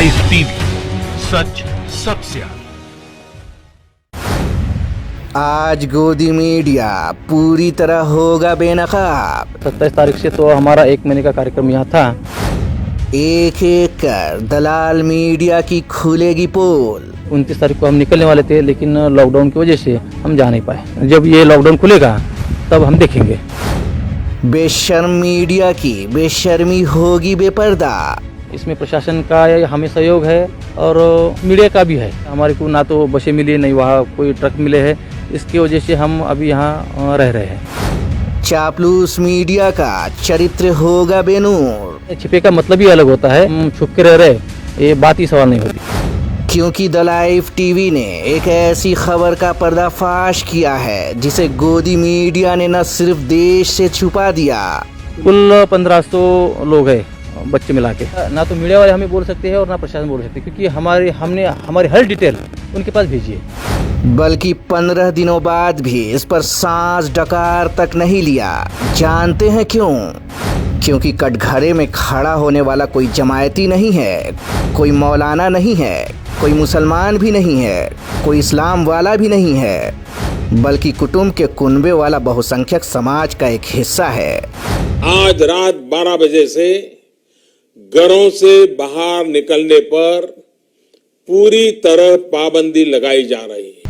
Live TV, सच सबसे आगे। आज गोदी मीडिया पूरी तरह होगा बेनकाब। 27 तारीख से तो हमारा 1 महीने का कार्यक्रम यहाँ था। एक एक कर दलाल मीडिया की खुलेगी पोल। 29 तारीख को हम निकलने वाले थे, लेकिन लॉकडाउन की वजह से हम जा नहीं पाए। जब ये लॉकडाउन खुलेगा तब हम देखेंगे। बेशर्म मीडिया की बेशर्मी होगी बेपर्दा। इसमें प्रशासन का हमें सहयोग है और मीडिया का भी है। हमारे को ना तो बसें मिली, नहीं वहाँ कोई ट्रक मिले हैं। इसकी वजह से हम अभी यहाँ रह रहे हैं। चापलूस मीडिया का चरित्र होगा बेनूर। छिपे का मतलब ही अलग होता है। हम छुप के रह रहे, ये बात ही सवाल नहीं होती। क्योंकि द लाइव टीवी ने एक ऐसी खबर का पर्दाफाश किया है जिसे गोदी मीडिया ने न सिर्फ देश से छुपा दिया। कुल 1500 लोग हैं बच्चे मिला के। ना तो मीडिया वाले हमें बोल सकते हैं और ना प्रशासन बोल सकते, क्योंकि हमने हमारी हर डिटेल उनके पास भेजी है। बल्कि 15 दिनों बाद भी इस पर सांस डकार तक नहीं लिया। जानते हैं क्यों? क्योंकि कटघरे में खड़ा होने वाला कोई जमायती नहीं है, कोई मौलाना नहीं है, कोई मुसलमान भी नहीं है, कोई इस्लाम वाला भी नहीं है, बल्कि कुटुंब के कुनबे वाला बहुसंख्यक समाज का एक हिस्सा है। आज रात 12 बजे से घरों से बाहर निकलने पर पूरी तरह पाबंदी लगाई जा रही है।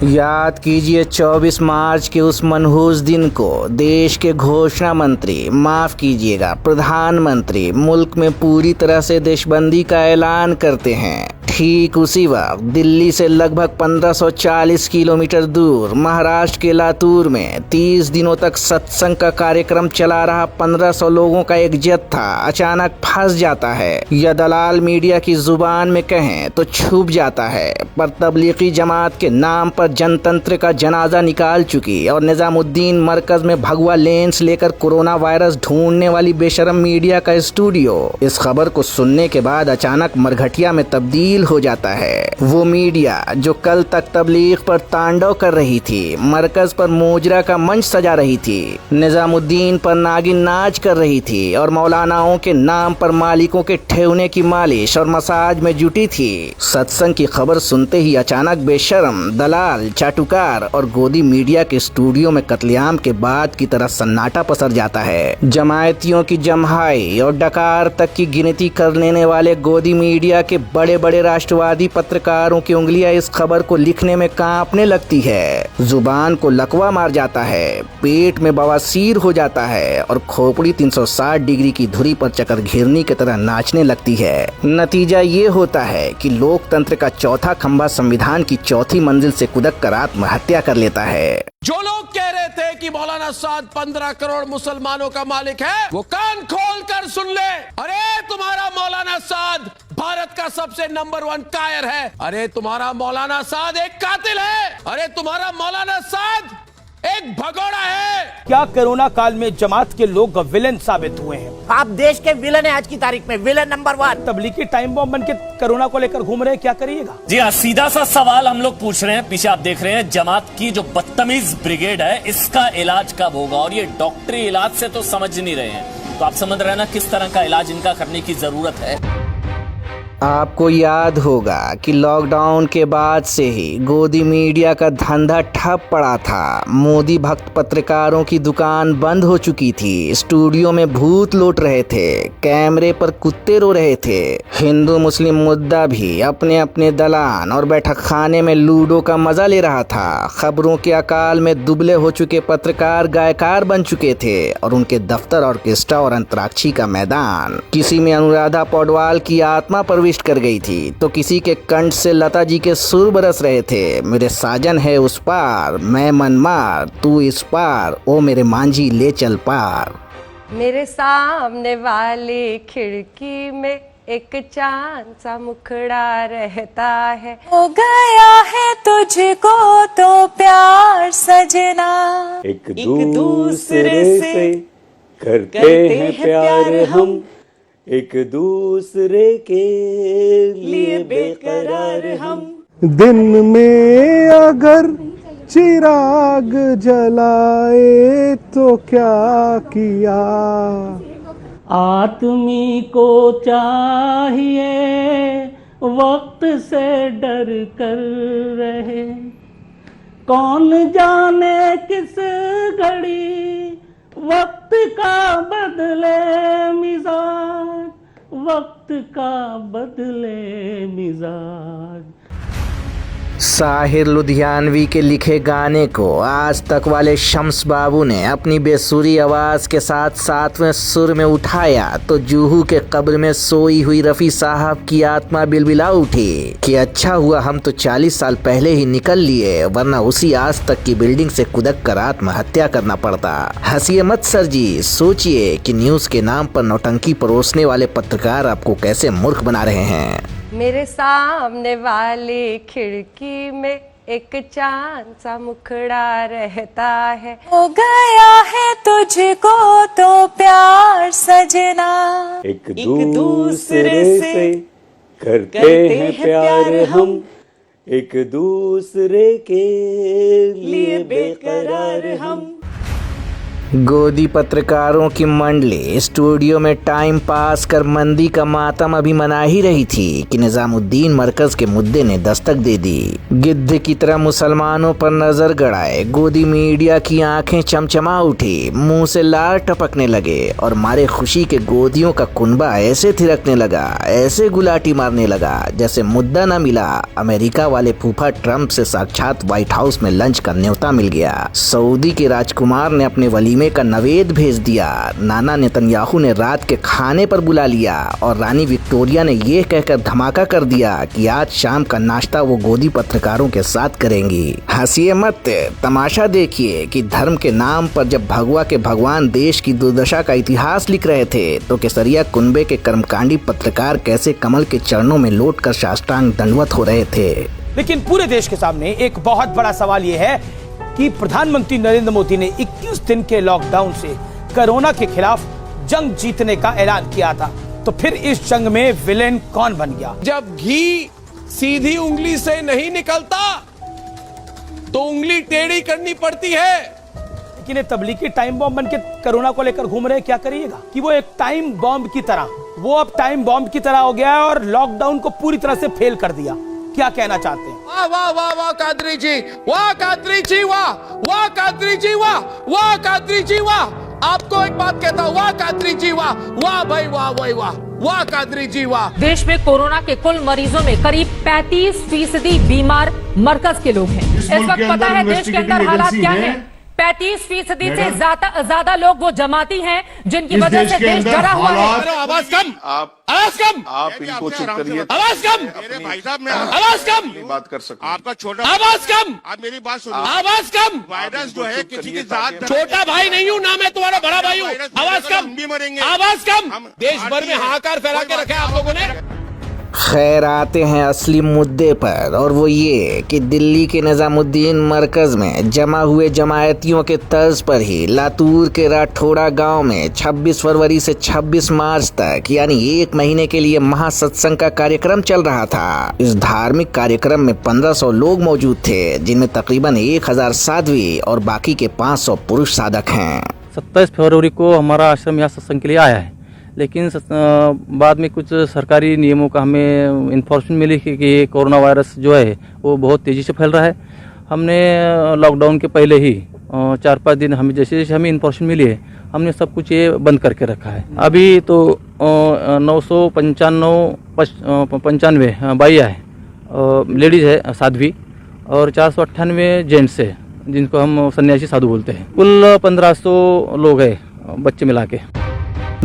याद कीजिए 24 मार्च के उस मनहूस दिन को देश के घोषणा मंत्री, माफ कीजिएगा प्रधानमंत्री, मुल्क में पूरी तरह से देशबंदी का ऐलान करते हैं। ठीक उसी वक्त दिल्ली से लगभग 1540 किलोमीटर दूर महाराष्ट्र के लातूर में 30 दिनों तक सत्संग का कार्यक्रम चला रहा 1500 लोगों का एक जत्था अचानक फंस जाता है, या दलाल मीडिया की जुबान में कहें तो छुप जाता है। पर तबलीगी जमात के नाम पर जनतंत्र का जनाजा निकाल चुकी और निजामुद्दीन मरकज में भगवा लेंस लेकर कोरोना वायरस ढूंढने वाली बेशरम मीडिया का स्टूडियो इस खबर को सुनने के बाद अचानक मरघटिया में तब्दील हो जाता है। वो मीडिया जो कल तक तबलीग पर तांडव कर रही थी, मरकज पर मोजरा का मंच सजा रही थी, निजामुद्दीन पर नागिन नाच कर रही थी और मौलानाओं के नाम पर मालिकों के ठेवने की मालिश और मसाज में जुटी थी, सत्संग की खबर सुनते ही अचानक बेशरम, दलाल, चाटुकार और गोदी मीडिया के स्टूडियो में कत्लेआम के बाद की तरह सन्नाटा पसर जाता है। जमायतियों की जमहाई और डकार तक की गिनती कर लेने वाले गोदी मीडिया के बड़े बड़े राष्ट्रवादी पत्रकारों की उंगलियां इस खबर को लिखने में कांपने लगती है। जुबान को लकवा मार जाता है, पेट में बवासीर हो जाता है और खोपड़ी 360 डिग्री की धुरी पर चक्कर घिरनी की तरह नाचने लगती है। नतीजा ये होता है कि लोकतंत्र का चौथा खंभा संविधान की चौथी मंजिल से कूदक कर आत्महत्या कर लेता है। जो लोग कह रहे थे कि मौलाना साद 15 करोड़ मुसलमानों का मालिक है, वो कान खोल कर सुन ले। अरे तुम्हारा मौलाना साद भारत का सबसे नंबर 1 कायर है। अरे तुम्हारा मौलाना साद एक कातिल है। अरे तुम्हारा मौलाना साद एक भगोड़ा है। क्या कोरोना काल में जमात के लोग विलेन साबित हुए हैं? आप देश के विलेन हैं आज की तारीख में, villain number 1। Tablighi time bomb बन के कोरोना को लेकर घूम रहे हैं, क्या करिएगा? जी हाँ, सीधा सा सवाल हम लोग पूछ रहे हैं। पीछे आप देख रहे हैं जमात की जो बदतमीज ब्रिगेड है, इसका इलाज कब होगा? और ये डॉक्टरी इलाज से तो समझ नहीं रहे हैं, तो आप समझ रहे हैं ना किस तरह का इलाज इनका करने की जरूरत है। आपको याद होगा कि लॉकडाउन के बाद से ही गोदी मीडिया का धंधा ठप पड़ा था। मोदी भक्त पत्रकारों की दुकान बंद हो चुकी थी, स्टूडियो में भूत लौट रहे थे, कैमरे पर कुत्ते रो रहे थे। हिंदू मुस्लिम मुद्दा भी अपने अपने दलान और बैठक खाने में लूडो का मजा ले रहा था। खबरों के अकाल में दुबले हो चुके पत्रकार गायकार बन चुके थे और उनके दफ्तर, ऑर्केस्ट्रा और अंतराक्षी का मैदान। किसी में अनुराधा पौडवाल की आत्मा प्रविष्ट कर गई थी तो किसी के कंठ से लता जी के सुर बरस रहे थे। मेरे साजन है उस पार, मैं मनमार, तू इस पार, ओ मेरे मांझी ले चल पार। मेरे सामने वाली खिड़की में एक चांद सा मुखड़ा रहता है। हो गया है तुझको तो प्यार सजना, एक दूसरे से करते हैं प्यार हम, एक दूसरे के लिए बेकरार हम। दिन में अगर चिराग जलाए तो क्या किया, आदमी को चाहिए वक्त से डर कर रहे, कौन जाने किस घड़ी वक्त का बदले मिजाज, वक्त का बदले मिजाज। साहिर लुधियानवी के लिखे गाने को आज तक वाले शम्स बाबू ने अपनी बेसुरी आवाज के साथ सातवें सुर में उठाया तो जूहू के कब्र में सोई हुई रफी साहब की आत्मा बिलबिला उठी कि अच्छा हुआ हम तो 40 साल पहले ही निकल लिए, वरना उसी आज तक की बिल्डिंग से कूदक कर आत्महत्या करना पड़ता। हंसिए मत सर जी, सोचिए कि न्यूज के नाम पर नौटंकी परोसने वाले पत्रकार आपको कैसे मूर्ख बना रहे हैं। मेरे सामने वाली खिड़की में एक चांद सा मुखड़ा रहता है। हो गया है तुझको तो प्यार सजना, एक दूसरे से करते हैं प्यार हम, एक दूसरे के लिए बेकरार हम। गोदी पत्रकारों की मंडली स्टूडियो में टाइम पास कर मंदी का मातम अभी मना ही रही थी कि निजामुद्दीन मरकज के मुद्दे ने दस्तक दे दी। गिद्ध की तरह मुसलमानों पर नजर गड़ाए गोदी मीडिया की आंखें चमचमा उठी, मुंह से लार टपकने लगे और मारे खुशी के गोदियों का कुनबा ऐसे थिरकने लगा, ऐसे गुलाटी मारने लगा जैसे मुद्दा न मिला। अमेरिका वाले फूफा ट्रंप से साक्षात व्हाइट हाउस में लंच का न्योता मिल गया। सऊदी के राजकुमार ने अपने वलीमे का नवेद भेज दिया। नाना नेतन्याहू ने रात के खाने पर बुला लिया और रानी विक्टोरिया ने ये कहकर धमाका कर दिया कि आज शाम का नाश्ता वो गोदी पत्रकारों के साथ करेंगी। हंसिए मत, तमाशा देखिए कि धर्म के नाम पर जब भगवा के भगवान देश की दुर्दशा का इतिहास लिख रहे थे तो केसरिया कुनबे के कर्मकांडी पत्रकार कैसे कमल के चरणों में लौट कर साष्टांग दंडवत हो रहे थे। लेकिन पूरे देश के सामने एक बहुत बड़ा सवाल ये है कि प्रधानमंत्री नरेंद्र मोदी ने 21 दिन के लॉकडाउन से कोरोना के खिलाफ जंग जीतने का ऐलान किया था, तो फिर इस जंग में विलेन कौन बन गया? जब घी सीधी उंगली से नहीं निकलता तो उंगली टेढ़ी करनी पड़ती है। लेकिन तबलीगी टाइम बॉम्ब बन के कोरोना को लेकर घूम रहे, क्या करिएगा कि वो एक टाइम बॉम्ब की तरह, वो अब टाइम बॉम्ब की तरह हो गया है और लॉकडाउन को पूरी तरह से फेल कर दिया। क्या कहना चाहते हैं? वाह वाह वाह वाह कादरी जी, वाह कादरी जी, वाह वाह कादरी जी, वाह वाह कादरी जी, वाह। आपको एक बात कहता हूँ, वाह कादरी जी, वाह वाह भाई, वाह भाई, वाह वाह कादरी जी, वाह। देश में कोरोना के कुल मरीजों में करीब 35% बीमार मरकज के लोग हैं। इस वक्त पता है देश के अंदर हालात क्या हैं? 35% से ज्यादा लोग वो जमाती हैं जिनकी वजह से देश डरा हुआ है। आवाज कम, आवाज कम, आप इनको चुप करिए। आवाज कम, मेरे भाई साहब, मैं आवाज कम, बात कर सकूं। आपका छोटा, आवाज कम, आप मेरी बात सुनिए। आवाज कम। वायरस जो है किसी की जात, छोटा भाई नहीं हूँ ना, मैं तुम्हारा बड़ा भाई हूँ। आवाज कम, भी मरेंगे। आवाज कम। देश भर में हाहाकार फैला के रखा है आप लोगों ने। खैर, आते हैं असली मुद्दे पर, और वो ये कि दिल्ली के निजामुद्दीन मरकज में जमा हुए जमायतियों के तर्ज पर ही लातूर के राठौड़ा गांव में 26 फरवरी से 26 मार्च तक यानी 1 महीने के लिए महासत्संग का कार्यक्रम चल रहा था। इस धार्मिक कार्यक्रम में 1500 लोग मौजूद थे, जिनमें तकरीबन 1000 साध्वी और बाकी के 500 पुरुष साधक हैं। 27 फरवरी को हमारा आश्रम यहाँ सत्संग के लिए आया है, लेकिन बाद में कुछ सरकारी नियमों का हमें इन्फॉर्मेशन मिली कि कोरोना वायरस जो है वो बहुत तेज़ी से फैल रहा है। हमने लॉकडाउन के पहले ही 4-5 दिन हमें जैसे हमें इन्फॉर्मेशन मिली है, हमने सब कुछ ये बंद करके रखा है। अभी तो 995 बाइया है, लेडीज़ है साध्वी, और 498 जेंट्स है जिनको हम सन्यासी साधु बोलते हैं। कुल 1500 लोग हैं बच्चे मिला के।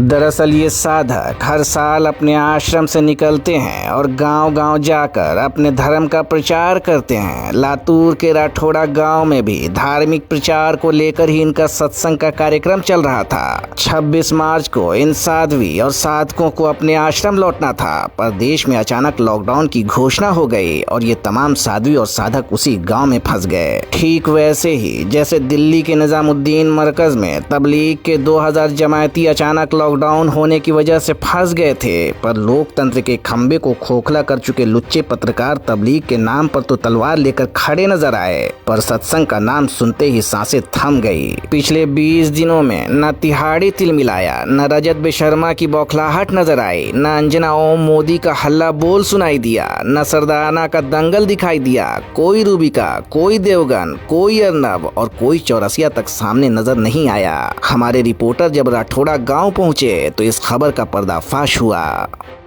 दरअसल ये साधक हर साल अपने आश्रम से निकलते हैं और गांव-गांव जाकर अपने धर्म का प्रचार करते हैं। लातूर के राठौड़ा गांव में भी धार्मिक प्रचार को लेकर ही इनका सत्संग का कार्यक्रम चल रहा था। 26 मार्च को इन साध्वी और साधकों को अपने आश्रम लौटना था, पर देश में अचानक लॉकडाउन की घोषणा हो गई और ये तमाम साध्वी और साधक उसी गाँव में फंस गए। ठीक वैसे ही जैसे दिल्ली के निजामुद्दीन मरकज में तबलीग के 2000 जमायती अचानक लॉकडाउन होने की वजह से फंस गए थे, पर लोकतंत्र के खंबे को खोखला कर चुके लुच्चे पत्रकार तबलीग के नाम पर तो तलवार लेकर खड़े नजर आए, पर सत्संग का नाम सुनते ही सांसें थम गई। पिछले 20 दिनों में न तिहाड़ी तिल मिलाया, न रजत बेशर्मा की बौखलाहट नजर आई, न अंजना ओम मोदी का हल्ला बोल सुनाई दिया, न सरदाना का दंगल दिखाई दिया। कोई रूबिका, कोई देवगन, कोई अर्नब और कोई चौरसिया तक सामने नजर नहीं आया। हमारे रिपोर्टर जब राठौड़ा गांव पहुंचे तो इस खबर का पर्दाफाश हुआ।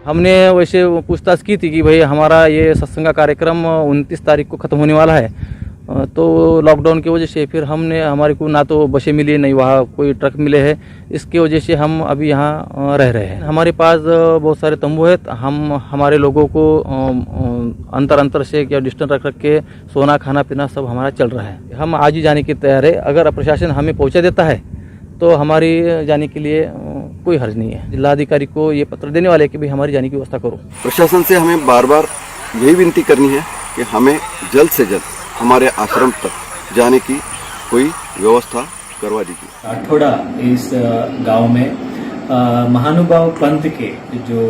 हमने वैसे पूछताछ की थी कि भाई हमारा ये सत्संग का कार्यक्रम 29 तारीख को ख़त्म होने वाला है, तो लॉकडाउन की वजह से फिर हमारे को ना तो बसें मिली, नहीं वहाँ कोई ट्रक मिले हैं, इसकी वजह से हम अभी यहाँ रह रहे हैं। हमारे पास बहुत सारे तंबू है, हम हमारे लोगों को अंतर से क्या डिस्टेंस रख के सोना खाना पीना सब हमारा चल रहा है। हम आज ही जाने की तैयार है, अगर प्रशासन हमें पहुँचा देता है तो हमारी जाने के लिए कोई हर्ज नहीं है। जिलाधिकारी को ये पत्र देने वाले कि भाई हमारी जाने की व्यवस्था करो। प्रशासन से हमें बार बार यही विनती करनी है कि हमें जल्द से जल्द हमारे आश्रम तक जाने की कोई व्यवस्था करवा दीजिए। राठौड़ा इस गांव में महानुभाव पंथ के जो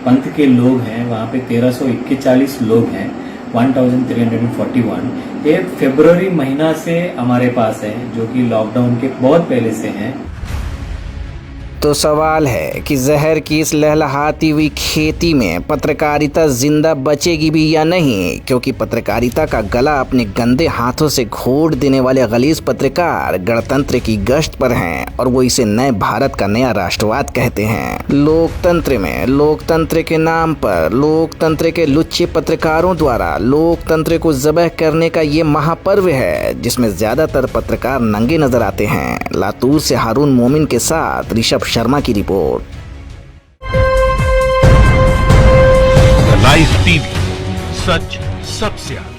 पंथ के लोग हैं वहाँ पे 1341 लोग हैं, 1341। ये फरवरी महीना से हमारे पास है, जो कि लॉकडाउन के बहुत पहले से हैं। तो सवाल है कि जहर की इस लहलहाती हुई खेती में पत्रकारिता जिंदा बचेगी भी या नहीं, क्योंकि पत्रकारिता का गला अपने गंदे हाथों से घोट देने वाले गलीज पत्रकार गणतंत्र की गश्त पर हैं और वो इसे नए भारत का नया राष्ट्रवाद कहते हैं। लोकतंत्र में लोकतंत्र के नाम पर लोकतंत्र के लुच्चे पत्रकारों द्वारा लोकतंत्र को ज़बह करने का ये महापर्व है, जिसमें ज्यादातर पत्रकार नंगे नजर आते हैं। लातूर से हारून मोमिन के साथ ऋषभ शर्मा की रिपोर्ट। लाइव टीवी, सच सबसे आगे।